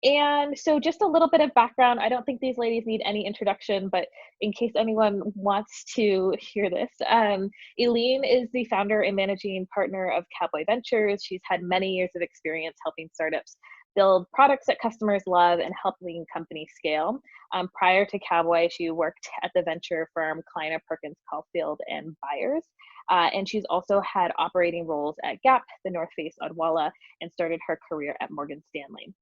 And so just a little bit of background. I don't think these ladies need any introduction, but in case anyone wants to hear this, Aileen is the founder and managing partner of Cowboy Ventures. She's had many years of experience helping startups build products that customers love and helping companies scale. Prior to Cowboy, she worked at the venture firm Kleiner Perkins Caulfield and Byers. And she's also had operating roles at Gap, The North Face, Odwalla, and started her career at Morgan Stanley.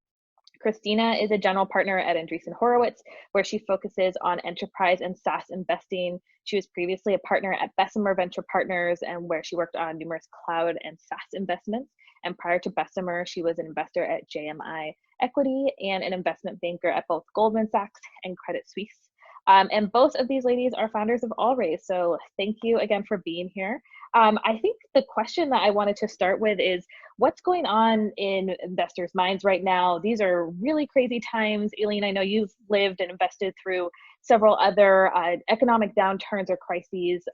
Kristina is a general partner at Andreessen Horowitz, where she focuses on enterprise and SaaS investing. She was previously a partner at Bessemer Venture Partners, and where she worked on numerous cloud and SaaS investments. And prior to Bessemer, she was an investor at JMI Equity and an investment banker at both Goldman Sachs and Credit Suisse. And both of these ladies are founders of AllRaise. So thank you again for being here. I think the question that I wanted to start with is what's going on in investors' minds right now? These are really crazy times. Aileen, I know you've lived and invested through several other economic downturns or crises.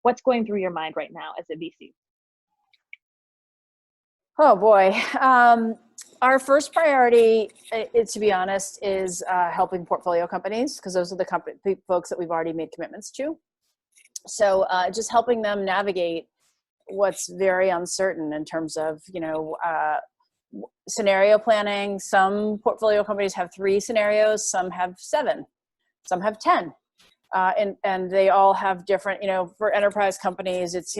What's going through your mind right now as a VC? Oh boy. Our first priority, to be honest, is helping portfolio companies, because those are the folks that we've already made commitments to. So just helping them navigate what's very uncertain in terms of, scenario planning. Some portfolio companies have 3 scenarios, some have 7, some have 10. And they all have different, for enterprise companies, it's,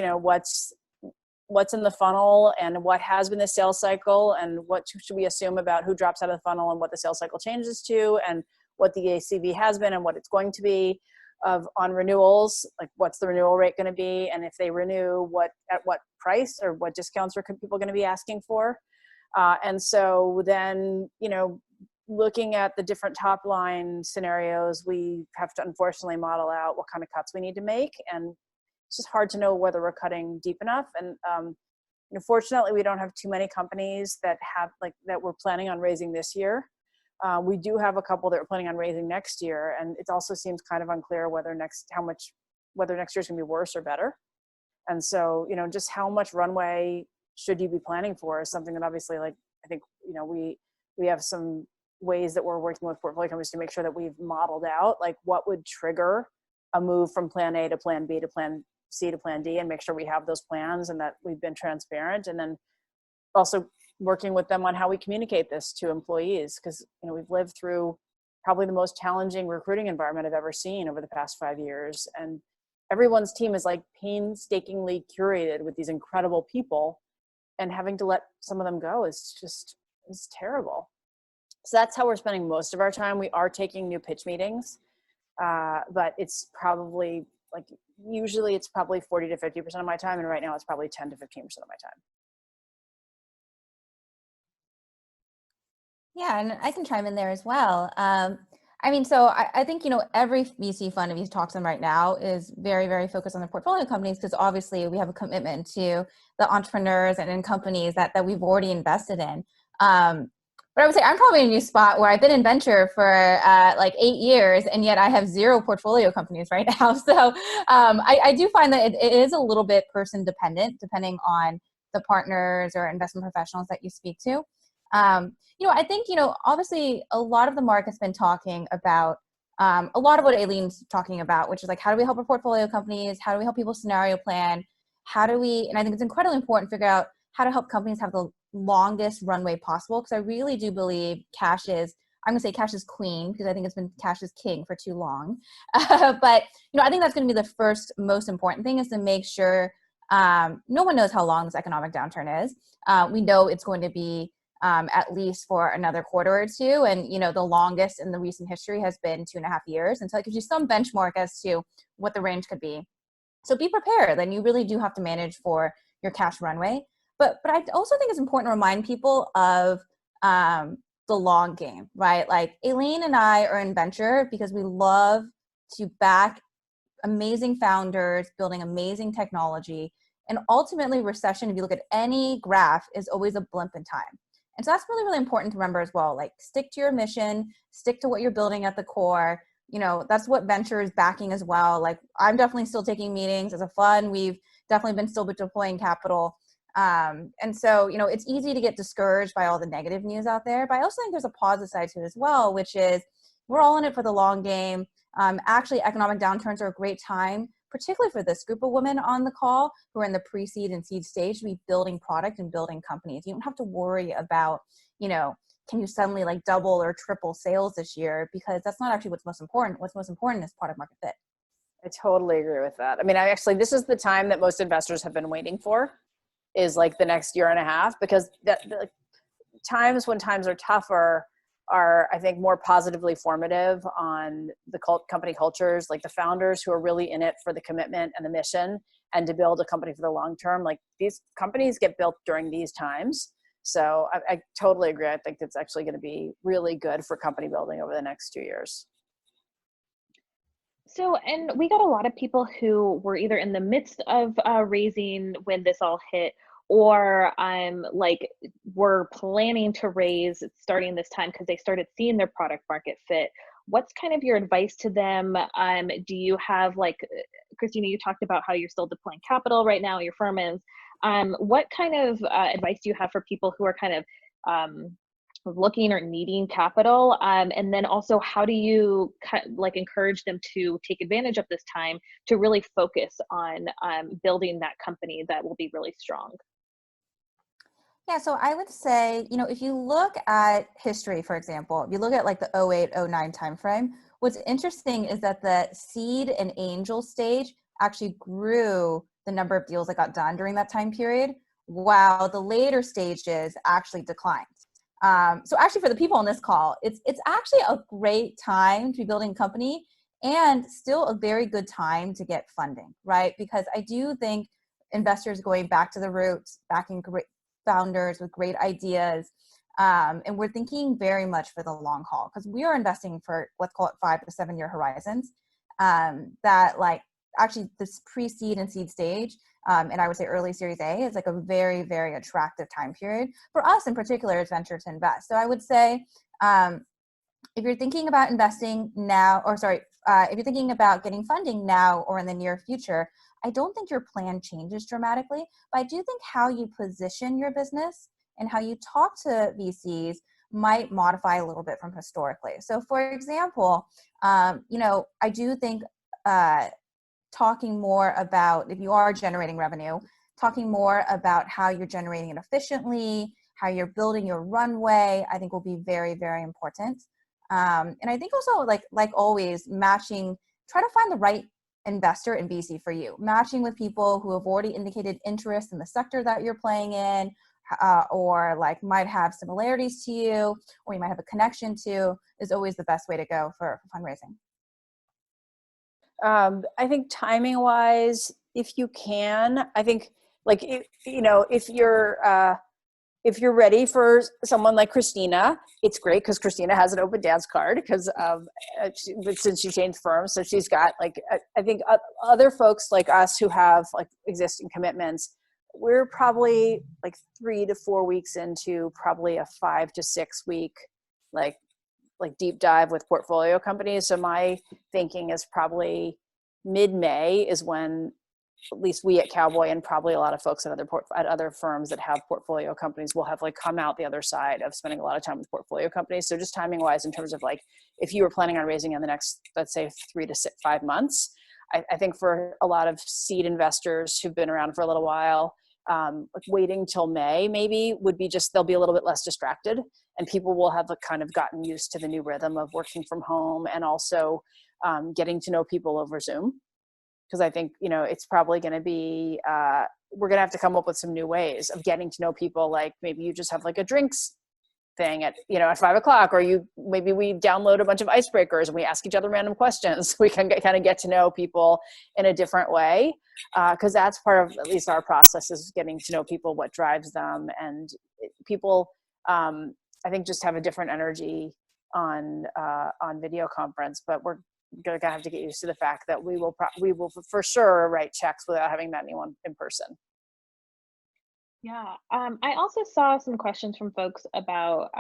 what's in the funnel and what has been the sales cycle and what should we assume about who drops out of the funnel and what the sales cycle changes to and what the ACV has been and what it's going to be on renewals, like what's the renewal rate going to be, and if they renew, at what price or what discounts are people going to be asking for. And so then, looking at the different top line scenarios, we have to unfortunately model out what kind of cuts we need to make. And it's just hard to know whether we're cutting deep enough. And fortunately, we don't have too many companies that we're planning on raising this year. We do have a couple that we're planning on raising next year, and it also seems kind of unclear whether next year's gonna be worse or better. And so, just how much runway should you be planning for is something that obviously, I think, we have some ways that we're working with portfolio companies to make sure that we've modeled out what would trigger a move from plan A to plan B to plan C to plan D, and make sure we have those plans and that we've been transparent. And then also working with them on how we communicate this to employees, because we've lived through probably the most challenging recruiting environment I've ever seen over the past 5 years, and everyone's team is painstakingly curated with these incredible people, and having to let some of them go is terrible. So that's how we're spending most of our time. We are taking new pitch meetings, but it's probably usually it's probably 40 to 50% of my time, and right now it's probably 10 to 15% of my time. Yeah, and I can chime in there as well. So I think, every VC fund of talks on right now is very, very focused on the portfolio companies, because obviously we have a commitment to the entrepreneurs and in companies that we've already invested in. But I would say I'm probably in a new spot where I've been in venture for 8 years, and yet I have 0 portfolio companies right now. So I do find that it is a little bit person dependent, depending on the partners or investment professionals that you speak to. I think, obviously a lot of the market's been talking about a lot of what Aileen's talking about, which is how do we help our portfolio companies? How do we help people scenario plan? And I think it's incredibly important to figure out how to help companies have the longest runway possible. Because I really do believe cash is queen, because I think cash is king for too long. But, I think that's going to be the first most important thing, is to make sure no one knows how long this economic downturn is. We know it's going to be at least for another quarter or two. And, the longest in the recent history has been 2.5 years. And so it gives you some benchmark as to what the range could be. So be prepared. And you really do have to manage for your cash runway. But I also think it's important to remind people of the long game, right? Aileen and I are in venture because we love to back amazing founders building amazing technology. And ultimately, recession, if you look at any graph, is always a blimp in time. And so that's really, really important to remember as well. Stick to your mission, stick to what you're building at the core. That's what venture is backing as well. I'm definitely still taking meetings as a fund. We've definitely been still deploying capital. And so, it's easy to get discouraged by all the negative news out there, but I also think there's a positive side to it as well, which is we're all in it for the long game. Actually, economic downturns are a great time, particularly for this group of women on the call who are in the pre-seed and seed stage, to be building product and building companies. You don't have to worry about, can you suddenly like double or triple sales this year, because that's not actually what's most important. What's most important is product market fit. I totally agree with that. I mean, this is the time that most investors have been waiting for, is like the next year and a half, because the times when times are tougher are, I think, more positively formative on the company cultures, like the founders who are really in it for the commitment and the mission and to build a company for the long term. Like, these companies get built during these times. So I totally agree. I think it's actually going to be really good for company building over the next 2 years. So, and we got a lot of people who were either in the midst of raising when this all hit, or like were planning to raise starting this time because they started seeing their product market fit. What's kind of your advice to them? Do you have, like, Kristina, you talked about how you're still deploying capital right now, your firm is. What kind of advice do you have for people who are kind of looking or needing capital, and then also how do you encourage them to take advantage of this time to really focus on building that company that will be really strong? Yeah, so I would say, if you look at history, for example, if you look at like the 08, 09 timeframe, what's interesting is that the seed and angel stage actually grew the number of deals that got done during that time period, while the later stages actually declined. So actually, for the people on this call, it's actually a great time to be building a company, and still a very good time to get funding, right? Because I do think investors going back to the roots, backing great founders with great ideas, and we're thinking very much for the long haul, because we are investing for, let's call it 5 to 7 year horizons. That like actually this pre-seed and seed stage, and I would say early Series A, is like a very, very attractive time period for us in particular as venture to invest. So I would say, if you're thinking about investing now, if you're thinking about getting funding now or in the near future, I don't think your plan changes dramatically, but I do think how you position your business and how you talk to VCs might modify a little bit from historically. So for example, I do think talking more about, if you are generating revenue, talking more about how you're generating it efficiently, how you're building your runway, I think will be very, very important. And I think also, like always, try to find the right investor in VC for you. Matching with people who have already indicated interest in the sector that you're playing in, or like might have similarities to you, or you might have a connection to, is always the best way to go for fundraising. I think timing wise, if you can, I think like, if you're ready for someone like Kristina, it's great because Kristina has an open dance card because since she changed firms, so she's got I think other folks like us who have like existing commitments, we're probably like 3 to 4 weeks into probably a 5 to 6 week like deep dive with portfolio companies. So my thinking is probably mid-May is when at least we at Cowboy and probably a lot of folks at other firms that have portfolio companies will have like come out the other side of spending a lot of time with portfolio companies. So just timing wise, in terms of like, if you were planning on raising in the next, let's say 3 to 5 months, I think for a lot of seed investors who've been around for a little while, waiting till May maybe would be just, they'll be a little bit less distracted and people will have kind of gotten used to the new rhythm of working from home and also getting to know people over Zoom. Because I think, it's probably going to be, we're going to have to come up with some new ways of getting to know people. Like maybe you just have like a drinks thing at 5 o'clock, or maybe we download a bunch of icebreakers and we ask each other random questions. We can kind of get to know people in a different way. Because that's part of at least our process, is getting to know people, what drives them. And people, I think, just have a different energy on video conference, but we're going to have to get used to the fact that we will for sure write checks without having met anyone in person. Yeah, I also saw some questions from folks about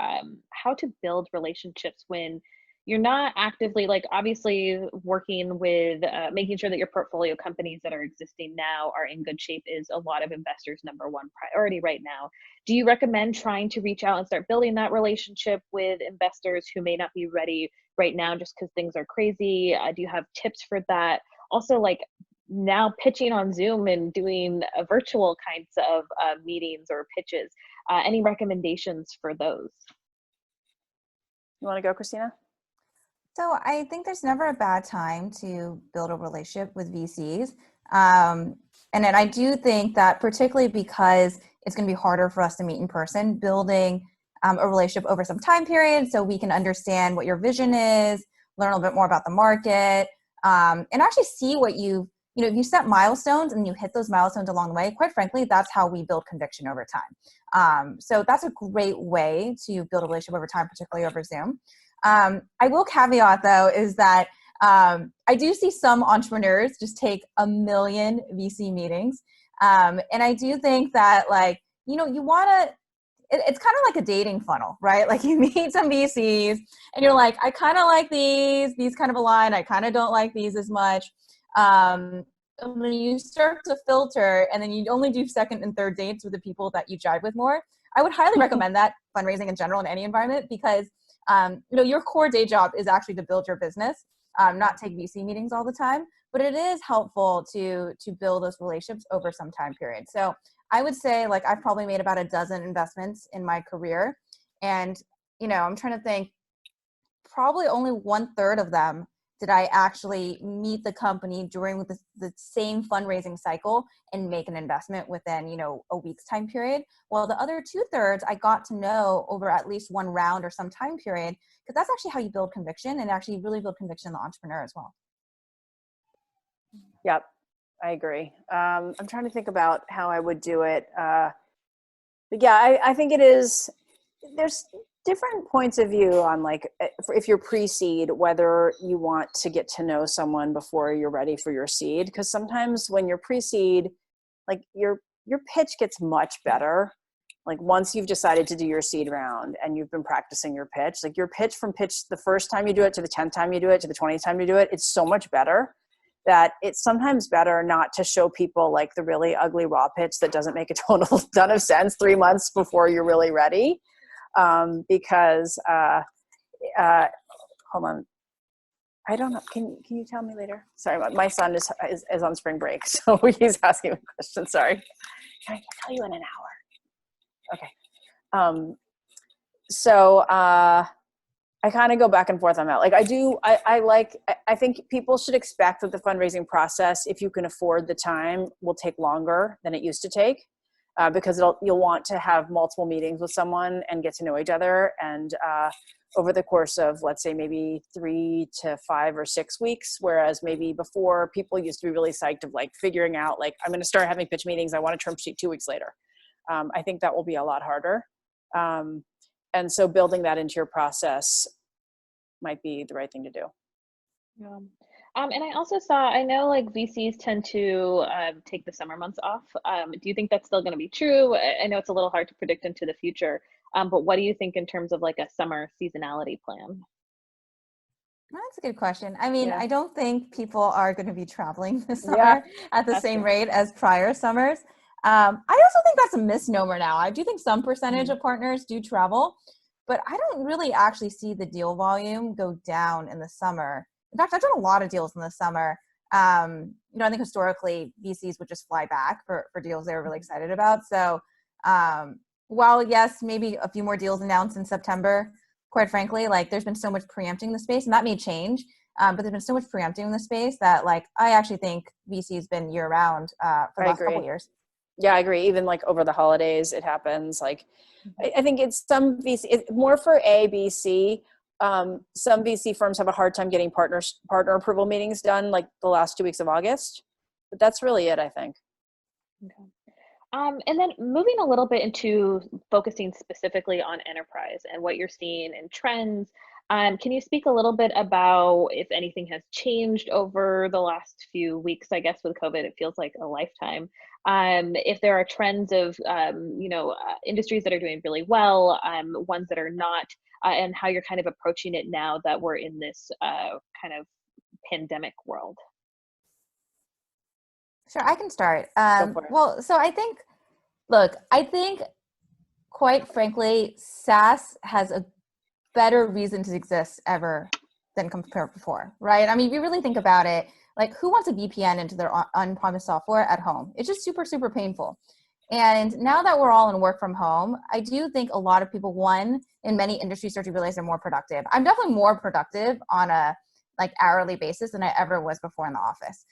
how to build relationships when you're not actively, like, obviously working with making sure that your portfolio companies that are existing now are in good shape is a lot of investors' number one priority right now. Do you recommend trying to reach out and start building that relationship with investors who may not be ready right now just because things are crazy? Do you have tips for that? Also, like, now pitching on Zoom and doing virtual kinds of meetings or pitches, any recommendations for those? You want to go, Kristina? So I think there's never a bad time to build a relationship with VCs. And then I do think that particularly because it's going to be harder for us to meet in person, building a relationship over some time period so we can understand what your vision is, learn a little bit more about the market, and actually see what if you set milestones and you hit those milestones along the way, quite frankly, that's how we build conviction over time. So that's a great way to build a relationship over time, particularly over Zoom. I will caveat though, is that I do see some entrepreneurs just take a million VC meetings. And I do think that, like, you want to, it's kind of like a dating funnel, right? Like, you meet some VCs and you're like, I kind of like these kind of align. I kind of don't like these as much. And when you start to filter and then you only do second and third dates with the people that you jive with more, I would highly recommend that fundraising in general in any environment, because your core day job is actually to build your business, not take VC meetings all the time, but it is helpful to build those relationships over some time period. So I would say, like, I've probably made about a dozen investments in my career, and I'm trying to think, probably only 1/3 of them did I actually meet the company during the same fundraising cycle and make an investment within, a week's time period. Well, the other 2/3 I got to know over at least one round or some time period, because that's actually how you build conviction and actually really build conviction in the entrepreneur as well. Yep, I agree. I'm trying to think about how I would do it. But yeah, I think there's different points of view on, like, if you're pre-seed, whether you want to get to know someone before you're ready for your seed. Because sometimes when you're pre-seed, like, your pitch gets much better. Like, once you've decided to do your seed round and you've been practicing your pitch, like, your pitch from pitch the first time you do it to the 10th time you do it to the 20th time you do it, it's so much better that it's sometimes better not to show people, like, the really ugly raw pitch that doesn't make a ton of sense 3 months before you're really ready. Because hold on, I don't know. Can you tell me later? Sorry, my son is on spring break, so he's asking a question. Sorry. Can I tell you in an hour? Okay. So I kind of go back and forth on that. Like, I think people should expect that the fundraising process, if you can afford the time, will take longer than it used to take. Because you'll want to have multiple meetings with someone and get to know each other. And over the course of, let's say, maybe 3 to 5 or 6 weeks, whereas maybe before, people used to be really psyched of, like, figuring out, like, I'm going to start having pitch meetings, I want a term sheet 2 weeks later. I think that will be a lot harder. And so building that into your process might be the right thing to do. Yeah. And I also I know, like, VCs tend to take the summer months off. Do you think that's still going to be true? I know it's a little hard to predict into the future, but what do you think in terms of, like, a summer seasonality plan? That's a good question. I mean, Yeah. I don't think people are going to be traveling this summer at the same rate as prior summers. I also think that's a misnomer now. I do think some percentage of partners do travel, but I don't really actually see the deal volume go down in the summer. In fact, I've done a lot of deals in the summer. I think historically VCs would just fly back for deals they were really excited about. So while, yes, maybe a few more deals announced in September, quite frankly, like, there's been so much preempting the space, and that may change, but there's been so much preempting in the space that, like, I actually think VC's been year round for the last couple of years. Yeah, I agree. Even, like, over the holidays, it happens. Like, I think it's some VC, it's more for A, B, C. Some VC firms have a hard time getting partner approval meetings done, like, the last 2 weeks of August, but that's really it, I think. Okay. And then moving a little bit into focusing specifically on enterprise and what you're seeing in trends, can you speak a little bit about if anything has changed over the last few weeks? I guess with COVID, it feels like a lifetime. If there are trends of, industries that are doing really well, ones that are not and how you're kind of approaching it now that we're in this kind of pandemic world. Sure, I can start. Go for it. Well, so I think, look, I think quite frankly, SaaS has a better reason to exist ever than compared before, right? I mean, if you really think about it, like who wants a VPN into their on-premise software at home? It's just super, super painful. And now that we're all in work from home, I do think a lot of people, one, in many industries start to realize they're more productive. I'm definitely more productive on a like hourly basis than I ever was before in the office.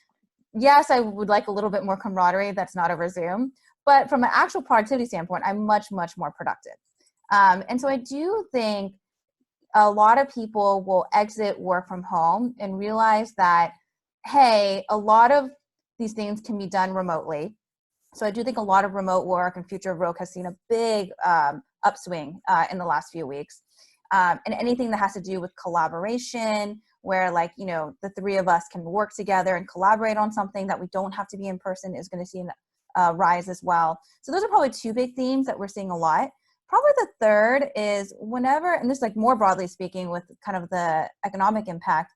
Yes, I would like a little bit more camaraderie that's not over Zoom, but from an actual productivity standpoint, I'm much, much more productive. And so I do think a lot of people will exit work from home and realize that, hey, a lot of these things can be done remotely. So I do think a lot of remote work and future of work has seen a big upswing in the last few weeks. And anything that has to do with collaboration, where like, you know, the three of us can work together and collaborate on something that we don't have to be in person is going to see a rise as well. So those are probably two big themes that we're seeing a lot. Probably the third is whenever, and this is like more broadly speaking with kind of the economic impact,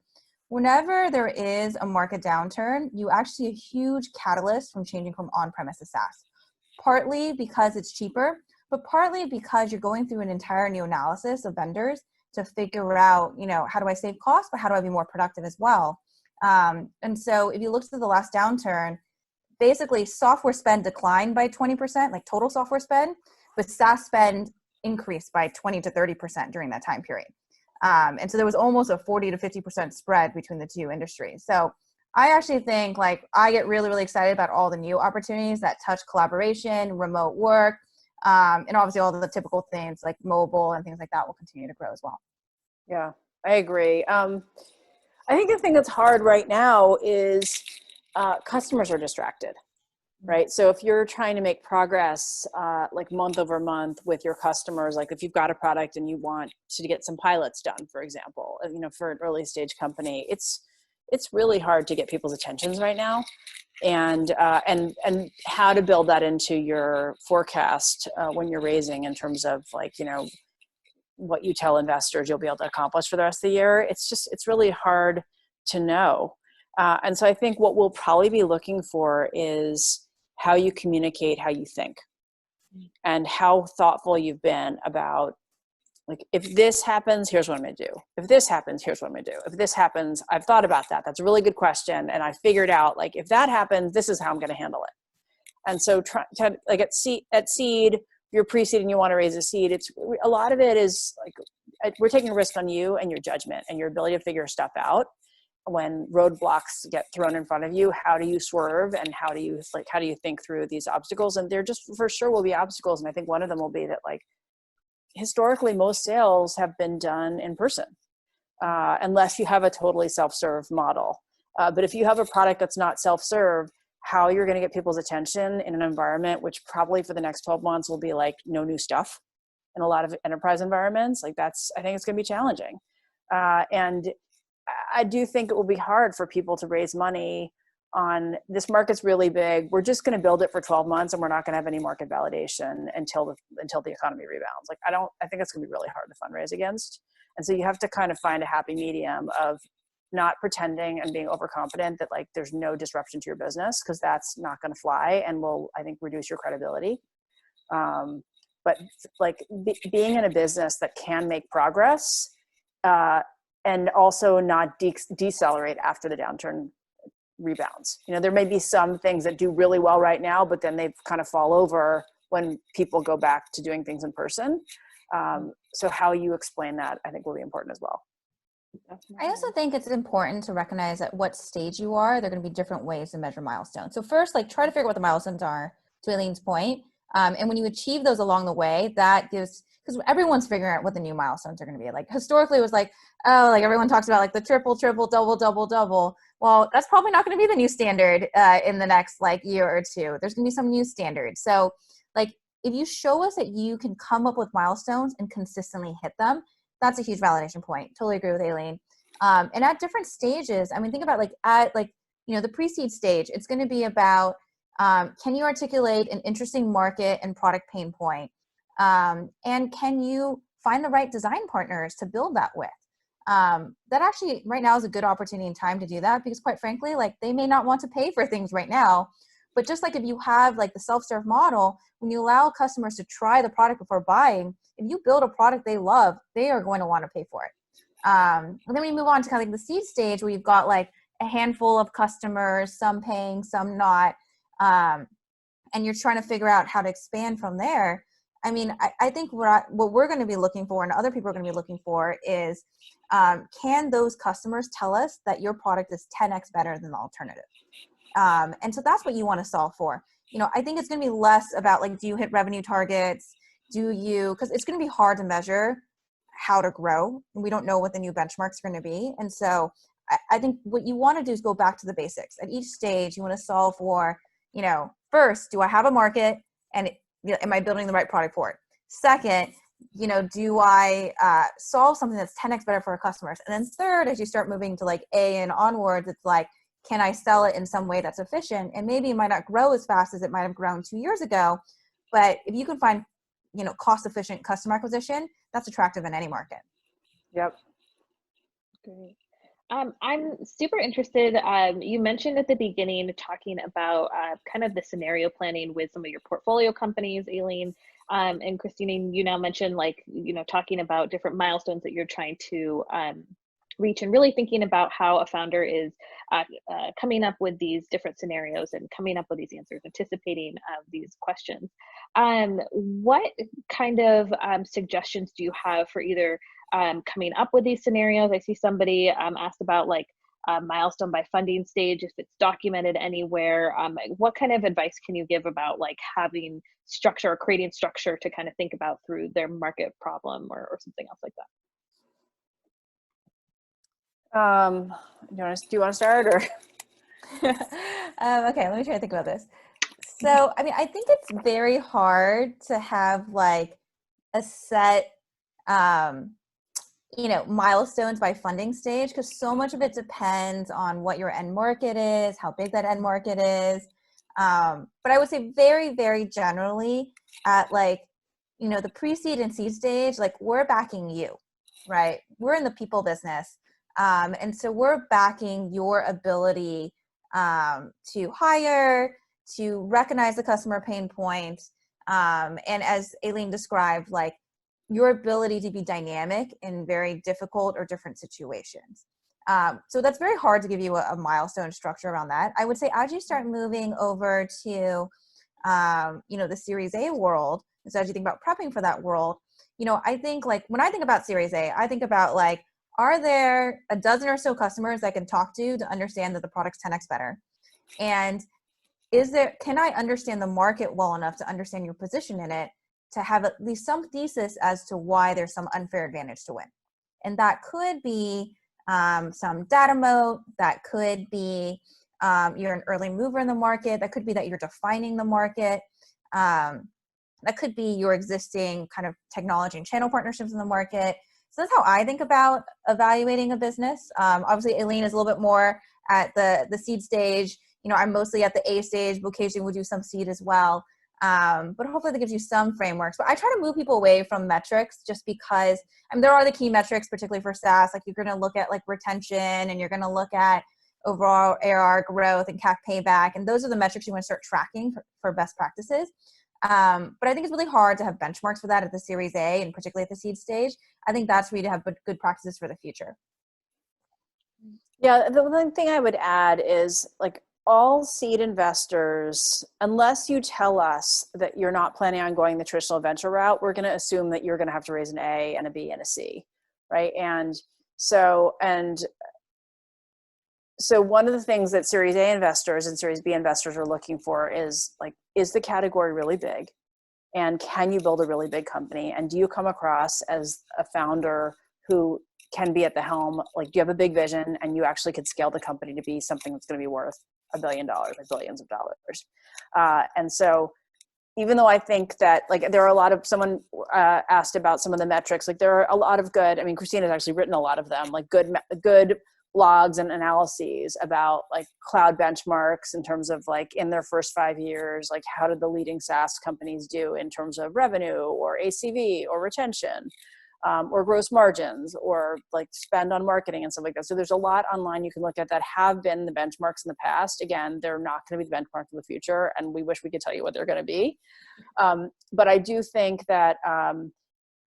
whenever there is a market downturn, you actually see a huge catalyst from changing from on-premise to SaaS. Partly because it's cheaper, but partly because you're going through an entire new analysis of vendors to figure out, you know, how do I save costs, but how do I be more productive as well? And so if you look at the last downturn, basically software spend declined by 20%, like total software spend, but SaaS spend increased by 20 to 30% during that time period. And so there was almost a 40 to 50% spread between the two industries. So I actually think like I get really, really excited about all the new opportunities that touch collaboration, remote work, and obviously all the typical things like mobile and things like that will continue to grow as well. Yeah, I agree. I think the thing that's hard right now is customers are distracted. Right. So if you're trying to make progress like month over month with your customers, like if you've got a product and you want to get some pilots done, for example, you know, for an early stage company, it's really hard to get people's attentions right now, and how to build that into your forecast when you're raising in terms of like, you know, what you tell investors you'll be able to accomplish for the rest of the year. It's really hard to know. And so I think what we'll probably be looking for is how you communicate, how you think, and how thoughtful you've been about, like, if this happens, here's what I'm going to do. If this happens, here's what I'm going to do. If this happens, I've thought about that. That's a really good question. And I figured out, like, if that happens, this is how I'm going to handle it. And so like at seed, you're pre-seed and you want to raise a seed. It's a lot of it is like, we're taking a risk on you and your judgment and your ability to figure stuff out. When roadblocks get thrown in front of you, how do you swerve and how do you think through these obstacles? And there just for sure will be obstacles. And I think one of them will be that, like, historically most sales have been done in person, unless you have a totally self-serve model. But if you have a product that's not self-serve, how you're going to get people's attention in an environment, which probably for the next 12 months will be like no new stuff in a lot of enterprise environments, like I think it's going to be challenging. And I do think it will be hard for people to raise money on this. Market's really big. We're just going to build it for 12 months and we're not going to have any market validation until the economy rebounds. Like, I think it's going to be really hard to fundraise against. And so you have to kind of find a happy medium of not pretending and being overconfident that like there's no disruption to your business, because that's not going to fly and will, I think, reduce your credibility. But like being in a business that can make progress, and also not decelerate after the downturn rebounds. You know, there may be some things that do really well right now, but then they kind of fall over when people go back to doing things in person. So how you explain that, I think, will be important as well. I also think it's important to recognize at what stage you are. There are going to be different ways to measure milestones. So first, like, try to figure out what the milestones are, to Aileen's point. And when you achieve those along the way, that gives, because everyone's figuring out what the new milestones are going to be. Like, historically, it was like, oh, like everyone talks about like the triple, double. Well, that's probably not going to be the new standard in the next like year or two. There's going to be some new standards. So like, if you show us that you can come up with milestones and consistently hit them, that's a huge validation point. Totally agree with Aileen. And at different stages, I mean, think about like at like, you know, the pre-seed stage, it's going to be about, can you articulate an interesting market and product pain point? And can you find the right design partners to build that with. That actually right now is a good opportunity and time to do that, because quite frankly, like they may not want to pay for things right now. But just like if you have like the self-serve model, when you allow customers to try the product before buying, if you build a product they love, they are going to want to pay for it. And then we move on to kind of like the seed stage, where you've got like a handful of customers, some paying, some not, and you're trying to figure out how to expand from there. I mean, I think what we're going to be looking for, and other people are going to be looking for, is can those customers tell us that your product is 10x better than the alternative? And so that's what you want to solve for. You know, I think it's going to be less about like, do you hit revenue targets? Because it's going to be hard to measure how to grow. We don't know what the new benchmarks are going to be. And so I think what you want to do is go back to the basics. At each stage, you want to solve for, you know, first, do I have a market, and am I building the right product for it? Second, you know, do I solve something that's 10x better for our customers? And then third, as you start moving to like A and onwards, it's like, can I sell it in some way that's efficient? And maybe it might not grow as fast as it might have grown 2 years ago, but if you can find, you know, cost-efficient customer acquisition, that's attractive in any market. Yep. Great. I'm super interested. You mentioned at the beginning talking about kind of the scenario planning with some of your portfolio companies, Aileen, and Kristina. You now mentioned like, you know, talking about different milestones that you're trying to reach, and really thinking about how a founder is coming up with these different scenarios and coming up with these answers, anticipating these questions. What kind of suggestions do you have for either coming up with these scenarios? I see somebody asked about like milestone by funding stage, if it's documented anywhere. What kind of advice can you give about like having structure or creating structure to kind of think about through their market problem or something else like that? Do you want to start, or? Okay, let me try to think about this. So, I mean, I think it's very hard to have like a set, you know, milestones by funding stage, because so much of it depends on what your end market is, how big that end market is. But I would say very, very generally at like, you know, the pre-seed and seed stage, like we're backing you, right? We're in the people business. And so we're backing your ability to hire, to recognize the customer pain points, and as Aileen described, like your ability to be dynamic in very difficult or different situations. So that's very hard to give you a milestone structure around that. I would say as you start moving over to, you know, the Series A world, so as you think about prepping for that world, you know, I think like when I think about Series A, I think about like, are there a dozen or so customers I can talk to understand that the product's 10x better? And can I understand the market well enough to understand your position in it, to have at least some thesis as to why there's some unfair advantage to win? And that could be some data moat, that could be you're an early mover in the market, that could be that you're defining the market, that could be your existing kind of technology and channel partnerships in the market. So that's how I think about evaluating a business. Obviously, Aileen is a little bit more at the seed stage. You know, I'm mostly at the A stage, but occasionally we'll do some seed as well. But hopefully that gives you some frameworks. But I try to move people away from metrics, just because, I mean, there are the key metrics, particularly for SaaS. Like you're going to look at like retention, and you're going to look at overall ARR growth and CAC payback. And those are the metrics you want to start tracking for best practices. But I think it's really hard to have benchmarks for that at the Series A, and particularly at the seed stage. I think that's for you to have good practices for the future. Yeah, the one thing I would add is like all seed investors, unless you tell us that you're not planning on going the traditional venture route, we're going to assume that you're going to have to raise an A and a B and a C, right? And so one of the things that Series A investors and Series B investors are looking for is like, is the category really big? And can you build a really big company? And do you come across as a founder who can be at the helm? Like, do you have a big vision and you actually could scale the company to be something that's going to be worth $1 billion or billions of dollars? And so even though I think that like there are a lot of, someone asked about some of the metrics, like there are a lot of good, I mean, Kristina has actually written a lot of them, like good blogs and analyses about like cloud benchmarks in terms of like in their first 5 years, like how did the leading SaaS companies do in terms of revenue or ACV or retention? or gross margins, or like spend on marketing and stuff like that. So there's a lot online you can look at that have been the benchmarks in the past. Again, they're not going to be the benchmarks in the future, and we wish we could tell you what they're going to be. But I do think that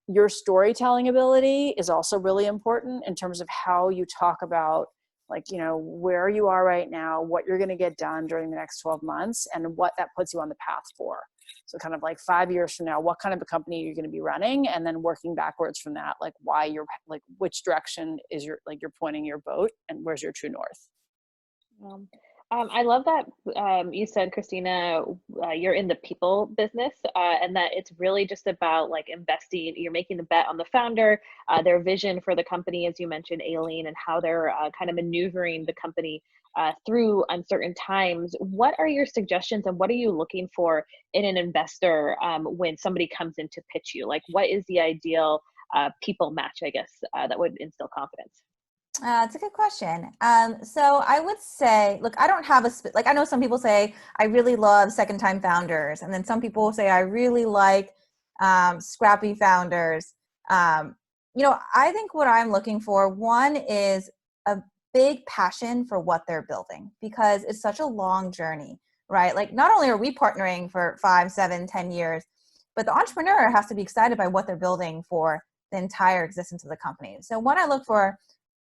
your storytelling ability is also really important in terms of how you talk about, like, you know, where you are right now, what you're going to get done during the next 12 months, and what that puts you on the path for. So kind of like 5 years from now, what kind of a company you're going to be running, and then working backwards from that, like why you're, like, which direction is your, like, you're pointing your boat, and where's your true north. I love that you said, Kristina, you're in the people business, and that it's really just about like investing. You're making the bet on the founder, their vision for the company, as you mentioned, Aileen, and how they're kind of maneuvering the company through uncertain times. What are your suggestions, and what are you looking for in an investor when somebody comes in to pitch you? Like, what is the ideal people match, I guess, that would instill confidence? It's a good question. So I would say, look, I don't have like, I know some people say, I really love second time founders. And then some people say, I really like scrappy founders. You know, I think what I'm looking for, one is a big passion for what they're building, because it's such a long journey, right? Like, not only are we partnering for 5, 7, 10 years, but the entrepreneur has to be excited by what they're building for the entire existence of the company. So when I look for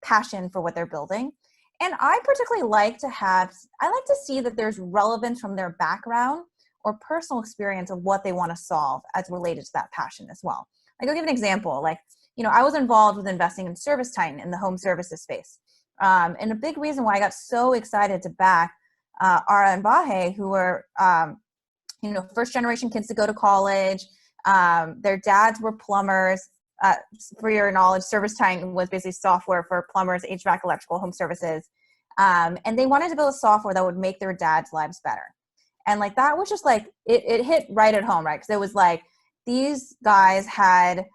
passion for what they're building. And I particularly like to see that there's relevance from their background or personal experience of what they want to solve as related to that passion as well. Like, I'll give an example. Like, you know, I was involved with investing in ServiceTitan in the home services space. And a big reason why I got so excited to back Ara and Bahe, who were, you know, first generation kids to go to college. Their dads were plumbers. For your knowledge, ServiceTitan was basically software for plumbers, HVAC, electrical, home services. And they wanted to build a software that would make their dad's lives better. And like, that was just like, it hit right at home, right? Because it was like, these guys had,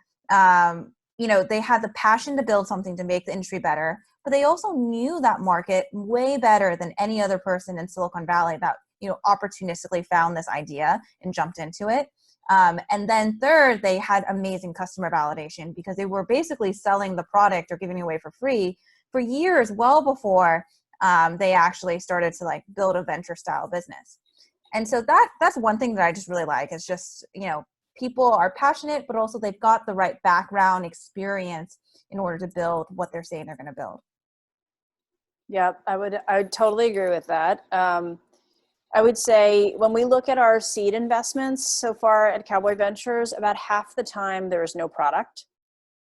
you know, they had the passion to build something to make the industry better, but they also knew that market way better than any other person in Silicon Valley that, you know, opportunistically found this idea and jumped into it. And then third, they had amazing customer validation, because they were basically selling the product or giving it away for free for years, well before they actually started to like build a venture style business. And so that's one thing that I just really like, is just, you know, people are passionate, but also they've got the right background experience in order to build what they're saying they're going to build. Yeah, I would totally agree with that. I would say when we look at our seed investments so far at Cowboy Ventures, about half the time there is no product,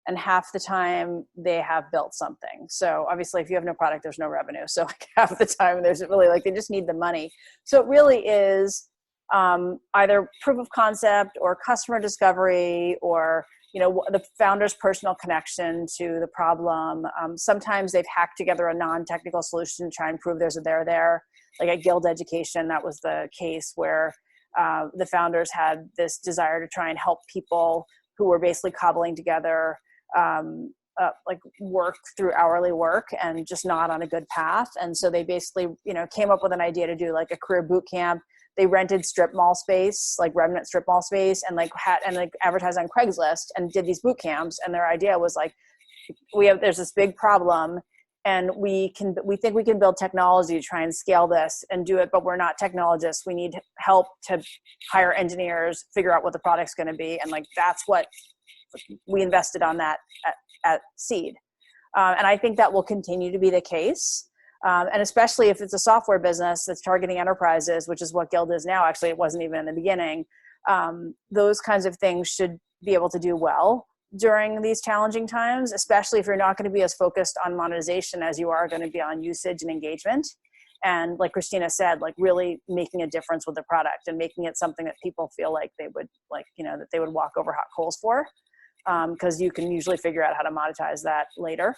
and half the time they have built something. So obviously, if you have no product, there's no revenue. So like half the time there's really, like, they just need the money. So it really is either proof of concept or customer discovery, or, you know, the founder's personal connection to the problem. Sometimes they've hacked together a non-technical solution to try and prove there's a there. Like at Guild Education, that was the case where the founders had this desire to try and help people who were basically cobbling together like work through hourly work and just not on a good path. And so they basically, you know, came up with an idea to do like a career boot camp. They rented strip mall space, like remnant strip mall space, and like advertised on Craigslist and did these boot camps. And their idea was like, there's this big problem, and we think we can build technology to try and scale this and do it, but we're not technologists. We need help to hire engineers, figure out what the product's going to be. And like, that's what we invested on that at seed. And I think that will continue to be the case. And especially if it's a software business that's targeting enterprises, which is what Guild is now. Actually, it wasn't even in the beginning. Those kinds of things should be able to do well during these challenging times, especially if you're not going to be as focused on monetization as you are going to be on usage and engagement. And like Kristina said, like really making a difference with the product and making it something that people feel like they would, like, you know, that they would walk over hot coals for, because you can usually figure out how to monetize that later.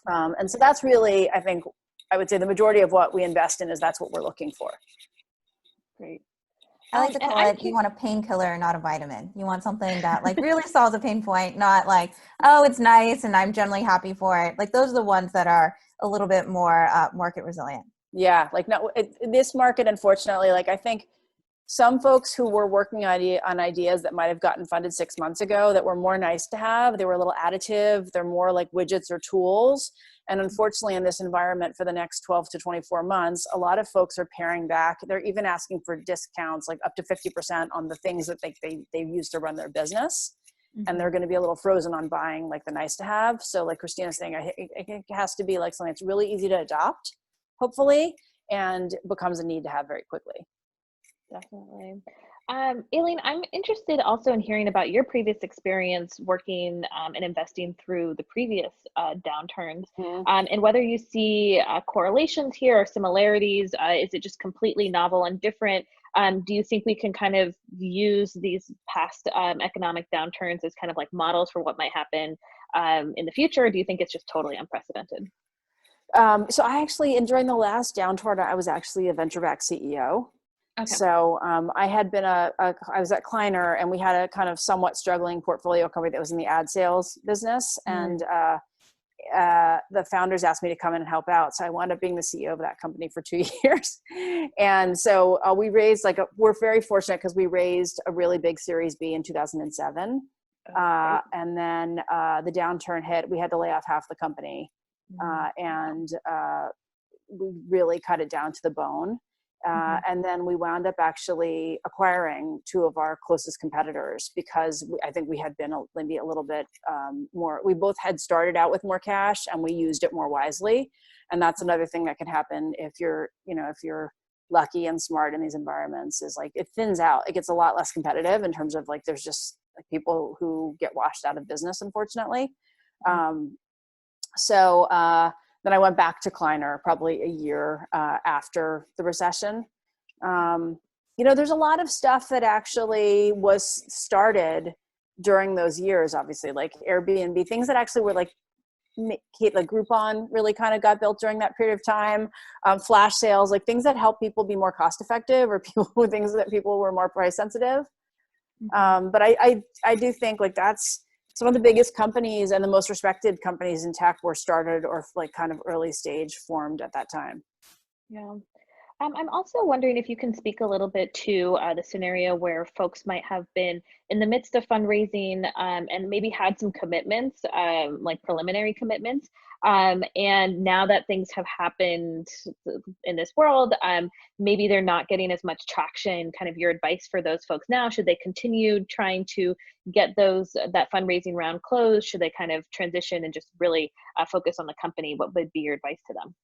And so that's really, I think, I would say the majority of what we invest in is that's what we're looking for. Great. I like to call it, you want a painkiller, not a vitamin. You want something that like really solves a pain point, not like, oh, it's nice and I'm generally happy for it. Like, those are the ones that are a little bit more market resilient. Yeah, like, no, this market, unfortunately, like, I think some folks who were working on ideas that might have gotten funded 6 months ago that were more nice to have. They were a little additive. They're more like widgets or tools. And unfortunately, in this environment for the next 12 to 24 months, a lot of folks are paring back. They're even asking for discounts, like up to 50% on the things that they've used to run their business. And they're going to be a little frozen on buying like the nice to have. So like Kristina's saying, I think it has to be like something that's really easy to adopt, hopefully, and becomes a need to have very quickly. Definitely. Aileen, I'm interested also in hearing about your previous experience working and investing through the previous downturns, and whether you see correlations here or similarities. Is it just completely novel and different? Do you think we can kind of use these past economic downturns as kind of like models for what might happen in the future? Or do you think it's just totally unprecedented? So I actually, during the last downturn, I was actually a venture-backed CEO. Okay. So I had been I was at Kleiner, and we had a kind of somewhat struggling portfolio company that was in the ad sales business. And the founders asked me to come in and help out. So I wound up being the CEO of that company for 2 years. And so we raised we're very fortunate because we raised a really big Series B in 2007. And then the downturn hit, we had to lay off half the company. And we really cut it down to the bone. And then we wound up actually acquiring two of our closest competitors because I think we had been maybe a little bit more, we both had started out with more cash and we used it more wisely. And that's another thing that can happen if you're lucky and smart in these environments, is like it thins out. It gets a lot less competitive in terms of like, there's just like people who get washed out of business, unfortunately. Then I went back to Kleiner probably a year after the recession. There's a lot of stuff that actually was started during those years, obviously, like Airbnb, things that actually were like Groupon really kind of got built during that period of time. Flash sales, like things that help people be more cost effective, or things that people were more price sensitive. But I do think like that's, some of the biggest companies and the most respected companies in tech were started or like kind of early stage formed at that time. Yeah. I'm also wondering if you can speak a little bit to the scenario where folks might have been in the midst of fundraising and maybe had some commitments, like preliminary commitments. And now that things have happened in this world, maybe they're not getting as much traction. Kind of your advice for those folks now: should they continue trying to get that fundraising round closed? Should they kind of transition and just really focus on the company? What would be your advice to them?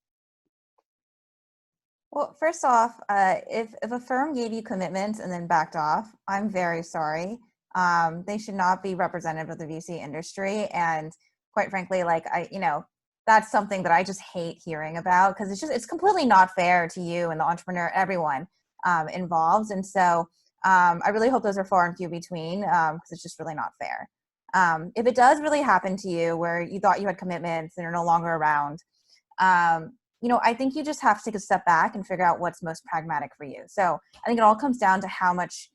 Well, first off, if a firm gave you commitments and then backed off, I'm very sorry. They should not be representative of the VC industry. And quite frankly, that's something that I just hate hearing about, because it's completely not fair to you and the entrepreneur, everyone involved. And so I really hope those are far and few between, because it's just really not fair. If it does really happen to you where you thought you had commitments and you're no longer around, I think you just have to take a step back and figure out what's most pragmatic for you. So I think it all comes down to how much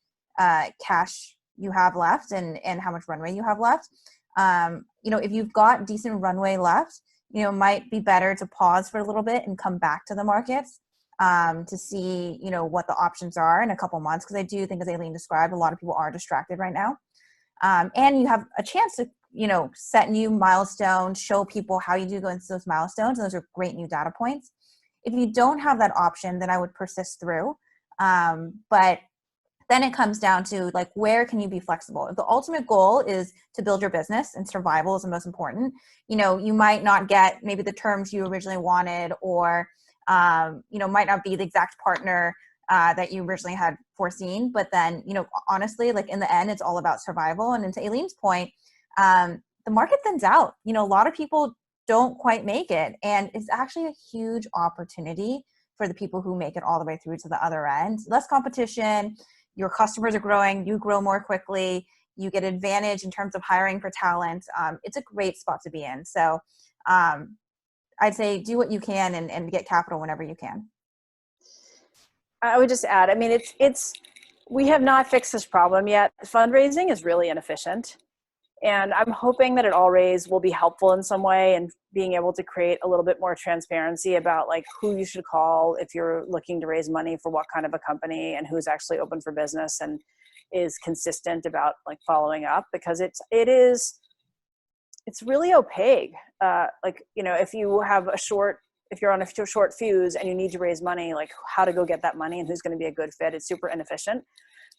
cash you have left and how much runway you have left. If you've got decent runway left, might be better to pause for a little bit and come back to the markets to see, what the options are in a couple months. Because I do think, as Aileen described, a lot of people are distracted right now. And you have a chance to set new milestones, show people how you do go into those milestones. And those are great new data points. If you don't have that option, then I would persist through. But then it comes down to like, where can you be flexible? If the ultimate goal is to build your business and survival is the most important, you might not get maybe the terms you originally wanted, or, might not be the exact partner that you originally had foreseen. But then, honestly, like in the end, it's all about survival. And to Aileen's point, the market thins out. A lot of people don't quite make it. And it's actually a huge opportunity for the people who make it all the way through to the other end. Less competition, your customers are growing, you grow more quickly, you get advantage in terms of hiring for talent. It's a great spot to be in. So I'd say do what you can and get capital whenever you can. I would just add, we have not fixed this problem yet. Fundraising is really inefficient. And I'm hoping that at All Raise will be helpful in some way and being able to create a little bit more transparency about like who you should call if you're looking to raise money for what kind of a company and who's actually open for business and is consistent about like following up, because it's really opaque. Like, you know, if you're on a short fuse and you need to raise money, like how to go get that money and who's going to be a good fit, it's super inefficient.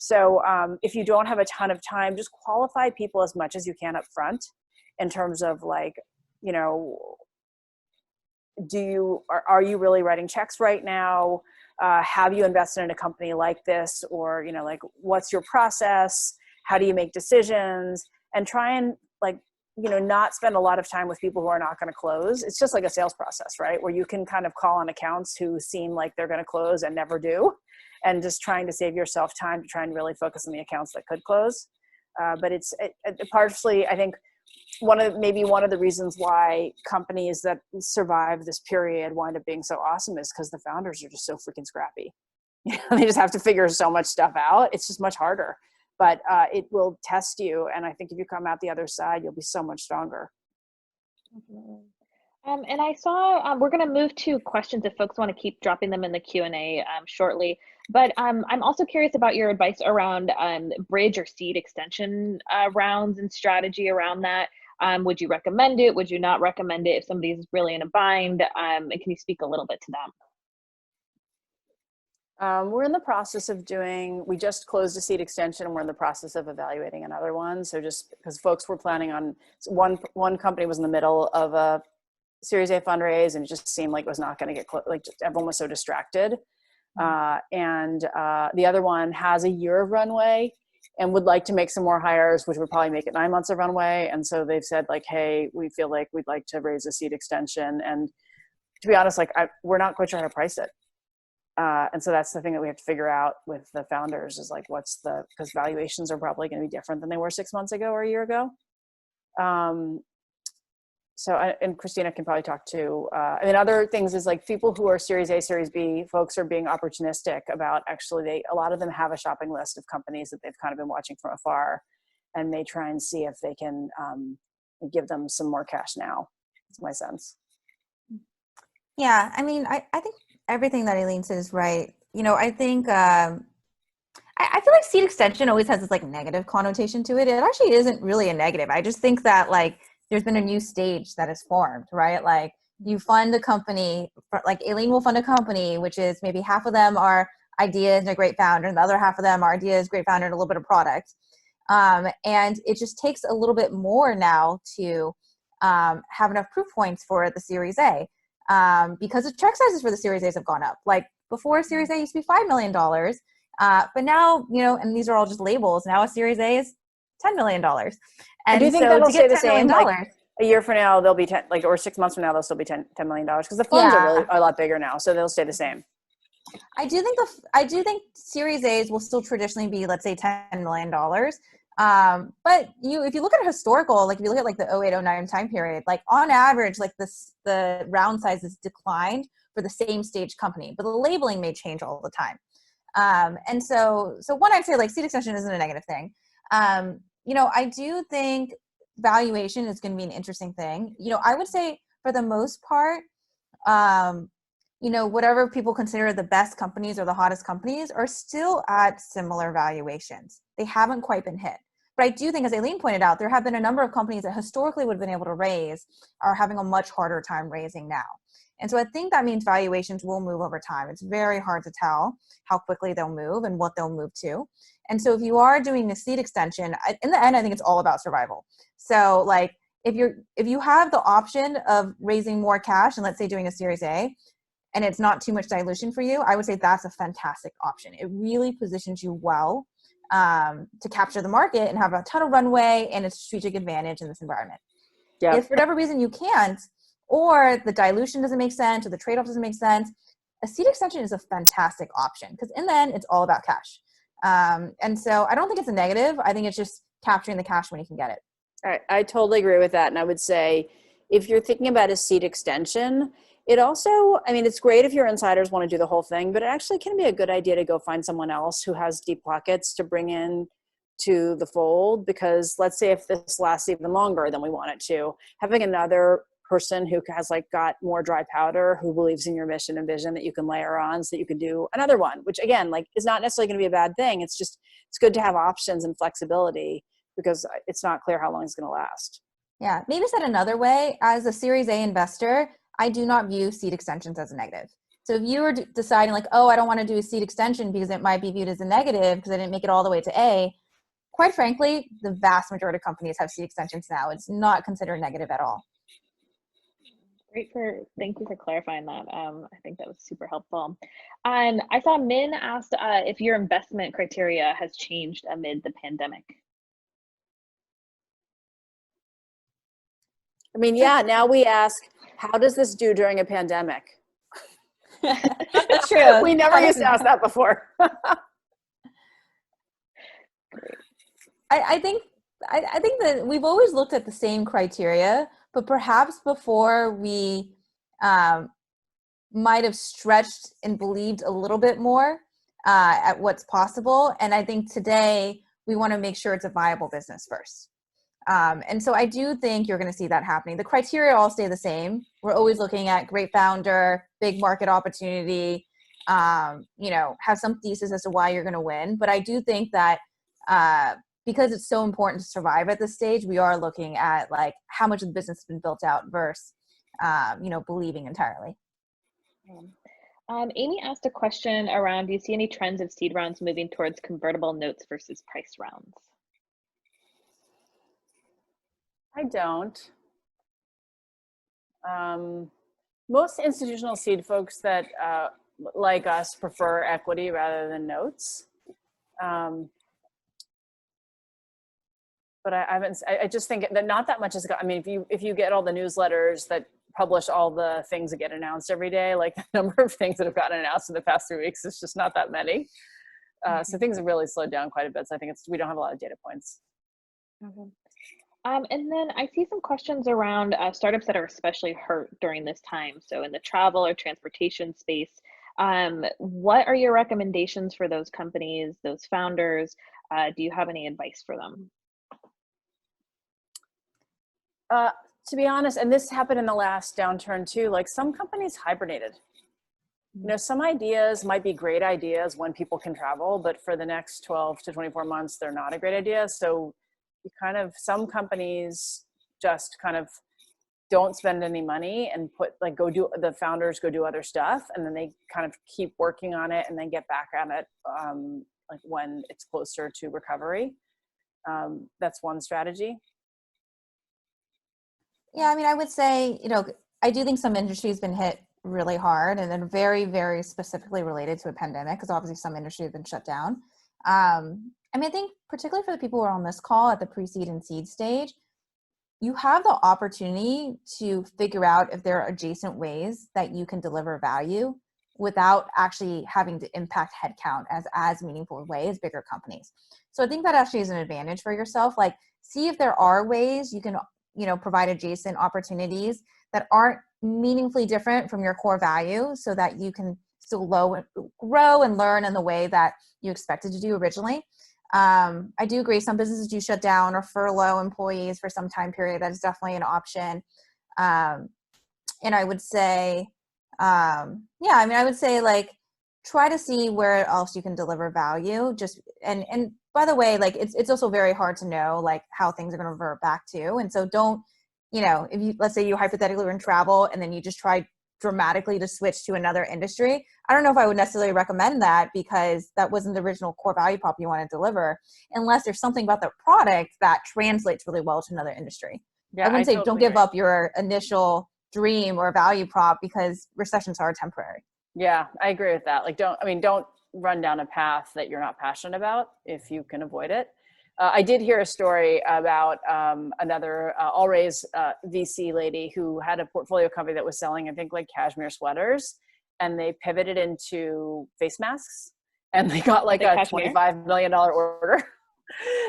So if you don't have a ton of time, just qualify people as much as you can up front in terms of like, you know, are you really writing checks right now? Have you invested in a company like this? Or, you know, like what's your process? How do you make decisions? And try and like, you know, not spend a lot of time with people who are not going to close. It's just like a sales process, right? Where you can kind of call on accounts who seem like they're going to close and never do. And just trying to save yourself time to try and really focus on the accounts that could close. But it's partially, I think, one of the reasons why companies that survive this period wind up being so awesome is because the founders are just so freaking scrappy. You know, they just have to figure so much stuff out. It's just much harder, but it will test you. And I think if you come out the other side, you'll be so much stronger. Definitely. And I saw we're going to move to questions if folks want to keep dropping them in the Q&A shortly. But I'm also curious about your advice around bridge or seed extension rounds and strategy around that. Would you recommend it? Would you not recommend it if somebody's really in a bind? And can you speak a little bit to that? We're in the process of we just closed a seed extension and we're in the process of evaluating another one. So just because folks were planning on, one company was in the middle of a Series A fundraise and it just seemed like it was not going to get close. Like just, everyone was so distracted. And the other one has a year of runway and would like to make some more hires, which would probably make it 9 months of runway. And so they've said like, hey, we feel like we'd like to raise a seed extension. And to be honest, like we're not quite sure how to price it. And so that's the thing that we have to figure out with the founders is like, because valuations are probably going to be different than they were 6 months ago or a year ago. And Kristina can probably talk to, I mean, other things is like people who are Series A, Series B, folks are being opportunistic about actually a lot of them have a shopping list of companies that they've kind of been watching from afar and they try and see if they can give them some more cash now. That's my sense. Yeah, I mean, I think everything that Aileen said is right. You know, I think, I feel like seed extension always has this like negative connotation to it. It actually isn't really a negative. I just think that like, there's been a new stage that is formed, right? Like you fund a company, like Aileen will fund a company, which is maybe half of them are ideas and a great founder, and the other half of them are ideas, great founder, and a little bit of product. And it just takes a little bit more now to have enough proof points for the Series A because the check sizes for the Series A's have gone up. Like before, Series A used to be $5 million, but now, you know, and these are all just labels. Now a Series A is $10 million. And do you think so that'll to stay get the same? Like a year from now, they'll be 10, like, or 6 months from now, they'll still be $10 million because the funds are a lot bigger now, so they'll stay the same. I do think Series A's will still traditionally be, let's say, $10 million. But if you look at historical, like if you look at like the 08-09 time period, like on average, like the round sizes declined for the same stage company, but the labeling may change all the time. And so one, I'd say like seed extension isn't a negative thing. You know, I do think valuation is going to be an interesting thing. You know, I would say for the most part, you know, whatever people consider the best companies or the hottest companies are still at similar valuations. They haven't quite been hit. But I do think, as Aileen pointed out, there have been a number of companies that historically would have been able to raise are having a much harder time raising now. And so I think that means valuations will move over time. It's very hard to tell how quickly they'll move and what they'll move to. And so if you are doing a seed extension, in the end, I think it's all about survival. So like if you have the option of raising more cash and let's say doing a Series A, and it's not too much dilution for you, I would say that's a fantastic option. It really positions you well to capture the market and have a ton of runway and a strategic advantage in this environment. Yeah. If for whatever reason you can't, or the dilution doesn't make sense, or the trade-off doesn't make sense, a seed extension is a fantastic option because in the end, it's all about cash. And so I don't think it's a negative. I think it's just capturing the cash when you can get it. All right, I totally agree with that. And I would say if you're thinking about a seed extension, it also, I mean, it's great if your insiders want to do the whole thing, but it actually can be a good idea to go find someone else who has deep pockets to bring in to the fold, because let's say if this lasts even longer than we want it to, having another person who has like got more dry powder, who believes in your mission and vision, that you can layer on so that you can do another one, which again, like is not necessarily going to be a bad thing. It's just, it's good to have options and flexibility, because it's not clear how long it's going to last. Yeah, maybe said another way, as a Series A investor, I do not view seed extensions as a negative. So if you were deciding like, oh, I don't want to do a seed extension because it might be viewed as a negative because I didn't make it all the way to A, quite frankly, the vast majority of companies have seed extensions now. It's not considered negative at all. Thank you for clarifying that. I think that was super helpful. And I saw Min asked if your investment criteria has changed amid the pandemic. I mean, yeah, now we ask, how does this do during a pandemic? That's true. We never used to ask that before. I think that we've always looked at the same criteria, but perhaps before we might have stretched and believed a little bit more at what's possible. And I think today we want to make sure it's a viable business first. And so I do think you're going to see that happening. The criteria all stay the same. We're always looking at great founder, big market opportunity, have some thesis as to why you're going to win. But I do think that because it's so important to survive at this stage, we are looking at like how much of the business has been built out versus, believing entirely. Amy asked a question around, do you see any trends of seed rounds moving towards convertible notes versus price rounds? I don't. Most institutional seed folks that like us prefer equity rather than notes. But I just think that not that much has got, I mean, if you get all the newsletters that publish all the things that get announced every day, like the number of things that have gotten announced in the past 3 weeks, it's just not that many. So things have really slowed down quite a bit. So I think we don't have a lot of data points. Okay. And then I see some questions around startups that are especially hurt during this time. So in the travel or transportation space, what are your recommendations for those companies, those founders? Do you have any advice for them? To be honest, and this happened in the last downturn too, like some companies hibernated. Some ideas might be great ideas when people can travel, but for the next 12 to 24 months, they're not a great idea. So some companies just kind of don't spend any money and the founders go do other stuff. And then they kind of keep working on it and then get back on it like when it's closer to recovery. That's one strategy. Yeah, I mean, I would say, I do think some industry has been hit really hard and then very, very specifically related to a pandemic, because obviously some industry have been shut down. I think particularly for the people who are on this call at the pre-seed and seed stage, you have the opportunity to figure out if there are adjacent ways that you can deliver value without actually having to impact headcount as meaningful a way as bigger companies. So I think that actually is an advantage for yourself. Like, see if there are ways you can provide adjacent opportunities that aren't meaningfully different from your core value, so that you can still grow and learn in the way that you expected to do originally. I do agree some businesses do shut down or furlough employees for some time period. That is definitely an option. And I would say, I would say like try to see where else you can deliver value. And by the way, like it's also very hard to know like how things are going to revert back to. And so don't, if let's say you hypothetically were in travel and then you just tried dramatically to switch to another industry, I don't know if I would necessarily recommend that, because that wasn't the original core value prop you want to deliver, unless there's something about the product that translates really well to another industry. Yeah, I wouldn't say don't give up your initial dream or value prop, because recessions are temporary. Yeah, I agree with that. Like, don't run down a path that you're not passionate about if you can avoid it. I did hear a story about another all-raise VC lady who had a portfolio company that was selling, I think, like cashmere sweaters, and they pivoted into face masks, and they got like a $25 million order.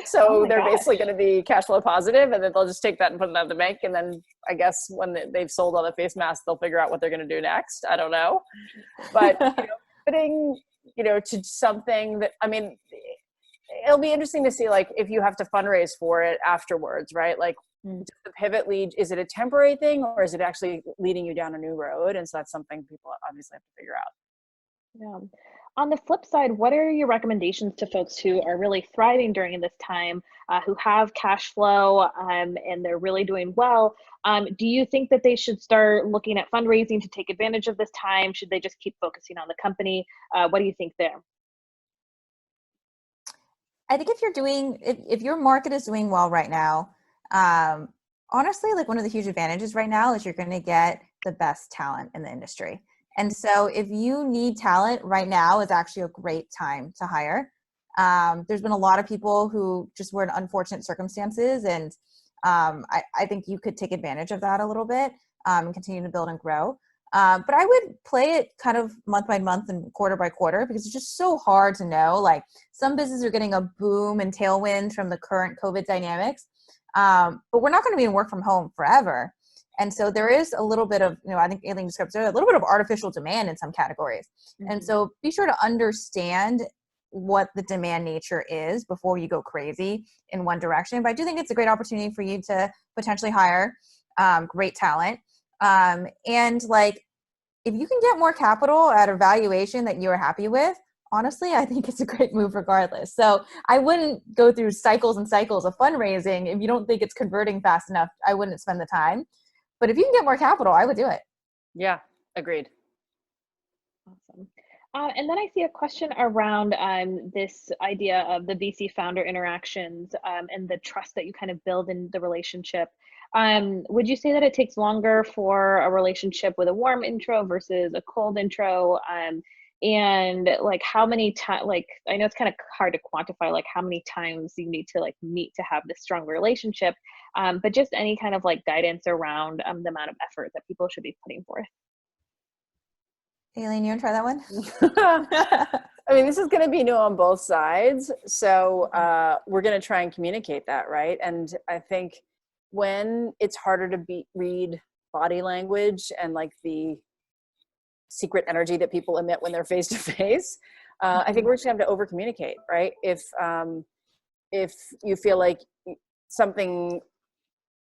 So they're basically going to be cash flow positive, and then they'll just take that and put it in the bank. And then I guess when they've sold all the face masks, they'll figure out what they're going to do next. I don't know. But putting, to something that, it'll be interesting to see, like, if you have to fundraise for it afterwards, right? Like, does the pivot lead, is it a temporary thing, or is it actually leading you down a new road? And so that's something people obviously have to figure out. Yeah. On the flip side, what are your recommendations to folks who are really thriving during this time, who have cash flow, and they're really doing well? Do you think that they should start looking at fundraising to take advantage of this time? Should they just keep focusing on the company? What do you think there? I think if your market is doing well right now, honestly, like one of the huge advantages right now is you're going to get the best talent in the industry. And so if you need talent right now is actually a great time to hire. There's been a lot of people who just were in unfortunate circumstances. And I think you could take advantage of that a little bit and continue to build and grow. But I would play it kind of month by month and quarter by quarter, because it's just so hard to know. Like, some businesses are getting a boom and tailwind from the current COVID dynamics. But we're not going to be in work from home forever. And so there is a little bit of, I think Aileen described a little bit of artificial demand in some categories. Mm-hmm. And so be sure to understand what the demand nature is before you go crazy in one direction. But I do think it's a great opportunity for you to potentially hire great talent. And like, if you can get more capital at a valuation that you're happy with, honestly, I think it's a great move regardless. So I wouldn't go through cycles and cycles of fundraising. If you don't think it's converting fast enough, I wouldn't spend the time. But if you can get more capital, I would do it. Yeah, agreed. Awesome. And then I see a question around this idea of the VC founder interactions and the trust that you kind of build in the relationship. Would you say that it takes longer for a relationship with a warm intro versus a cold intro? And like, how many times, like, I know it's kind of hard to quantify, like how many times you need to like meet to have this strong relationship, but just any kind of like guidance around the amount of effort that people should be putting forth. Aileen, you want to try that one? I mean, this is going to be new on both sides. So we're going to try and communicate that, right? And I think when it's harder to read body language and like the secret energy that people emit when they're face to face, I think we're just going to have to over communicate, right? If you feel like something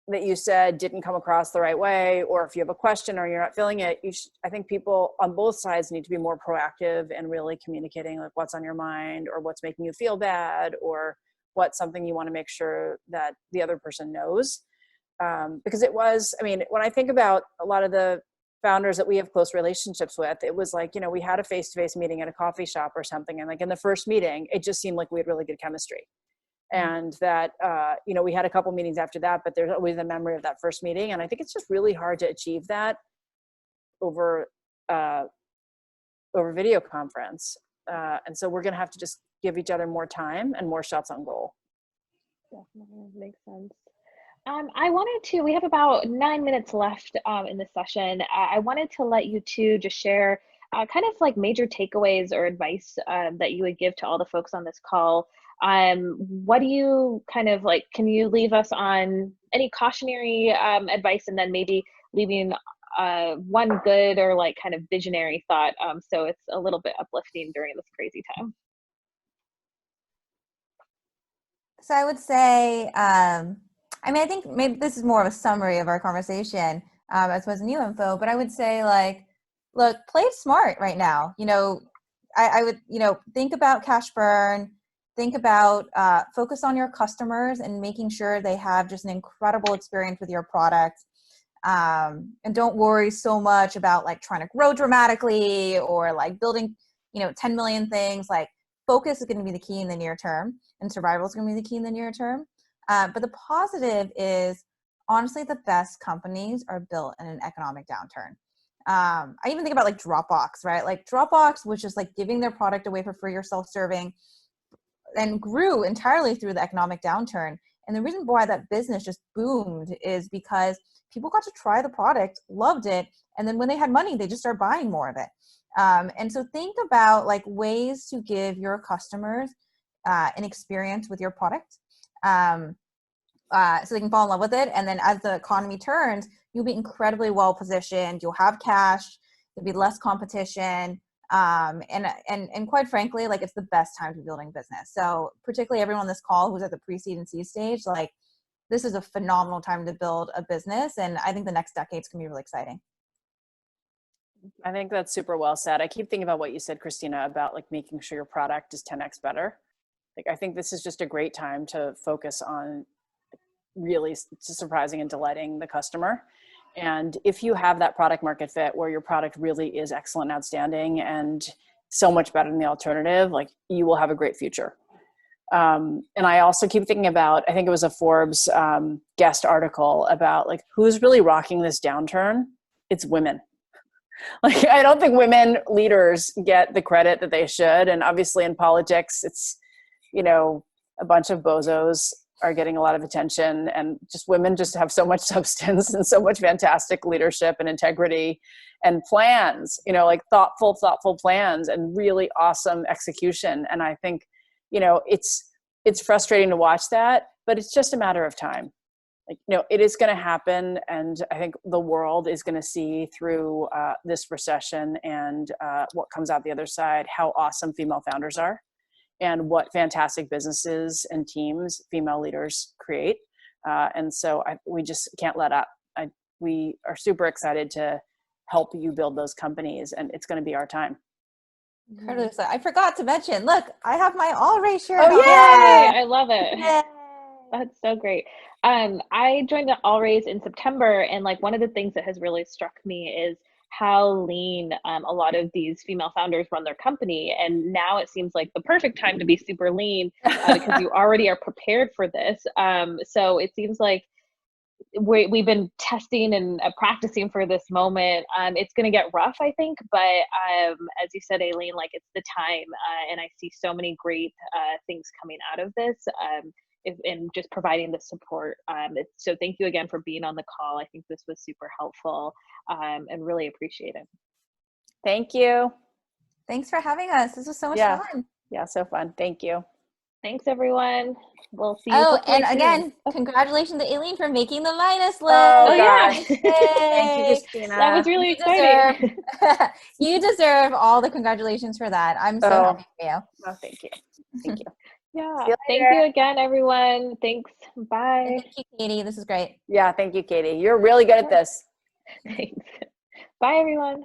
that you said didn't come across the right way, or if you have a question or you're not feeling it, I think people on both sides need to be more proactive and really communicating like what's on your mind, or what's making you feel bad, or what's something you want to make sure that the other person knows. Because when I think about a lot of the founders that we have close relationships with, it was like, we had a face-to-face meeting at a coffee shop or something. And like in the first meeting, it just seemed like we had really good chemistry. And that, we had a couple meetings after that, but there's always the memory of that first meeting. And I think it's just really hard to achieve that over video conference. And so we're going to have to just give each other more time and more shots on goal. Definitely makes sense. We have about 9 minutes left in this session. I wanted to let you two just share kind of like major takeaways or advice that you would give to all the folks on this call. What do you kind of like, can you leave us on any cautionary advice, and then maybe leaving one good or like kind of visionary thought, so it's a little bit uplifting during this crazy time? So I would say, I think maybe this is more of a summary of our conversation as opposed to new info, but I would say like, look, play it smart right now. I would, think about cash burn, think about focus on your customers and making sure they have just an incredible experience with your product. And don't worry so much about like trying to grow dramatically or like building, 10 million things. Like, focus is going to be the key in the near term, and survival is going to be the key in the near term. But the positive is, honestly, the best companies are built in an economic downturn. I even think about like Dropbox, right? Like Dropbox was just like giving their product away for free or self-serving, and grew entirely through the economic downturn. And the reason why that business just boomed is because people got to try the product, loved it, and then when they had money, they just started buying more of it. And so think about like ways to give your customers an experience with your product, so they can fall in love with it. And then as the economy turns, you'll be incredibly well positioned. You'll have cash. There'll be less competition. And quite frankly, like, it's the best time to be building business. So particularly everyone on this call who's at the pre-seed and seed stage, like, this is a phenomenal time to build a business. And I think the next decade's can be really exciting. I think that's super well said. I keep thinking about what you said, Kristina, about like making sure your product is 10x better. Like, I think this is just a great time to focus on really surprising and delighting the customer. And if you have that product market fit where your product really is excellent and outstanding and so much better than the alternative, like, you will have a great future. And I also keep thinking about, I think it was a Forbes guest article about like, who's really rocking this downturn? It's women. Like, I don't think women leaders get the credit that they should. And obviously in politics, it's, you know, a bunch of bozos are getting a lot of attention, and just women just have so much substance and so much fantastic leadership and integrity and plans, you know, like thoughtful plans and really awesome execution. And I think, you know, it's frustrating to watch that, but it's just a matter of time. Like, you know, it is going to happen. And I think the world is going to see through this recession and what comes out the other side, how awesome female founders are and what fantastic businesses and teams female leaders create. And so we just can't let up. We are super excited to help you build those companies, and it's going to be our time. Incredibly excited. I forgot to mention, look, I have my All Race shirt. Oh, yay! I love it. Yay. That's so great. I joined the All Raise in September, and like, one of the things that has really struck me is how lean a lot of these female founders run their company. And now it seems like the perfect time to be super lean because you already are prepared for this. So it seems like we've been testing and practicing for this moment. It's going to get rough, I think, but as you said, Aileen, like, it's the time, and I see so many great things coming out of this. And just providing the support. So thank you again for being on the call. I think this was super helpful, and really appreciate it. Thank you. Thanks for having us. This was so much fun. Yeah, so fun. Thank you. Thanks, everyone. We'll see you. Oh, and soon. again, congratulations to Aileen for making the minus list. Oh, gosh. Yeah. Thank you, Kristina. That was really exciting. You deserve all the congratulations for that. I'm so happy for you. Oh, thank you. Thank you. Yeah. Thank you again, everyone. Thanks. Bye. And thank you, Katie. This is great. Yeah, thank you, Katie. You're really good at this. Thanks. Bye, everyone.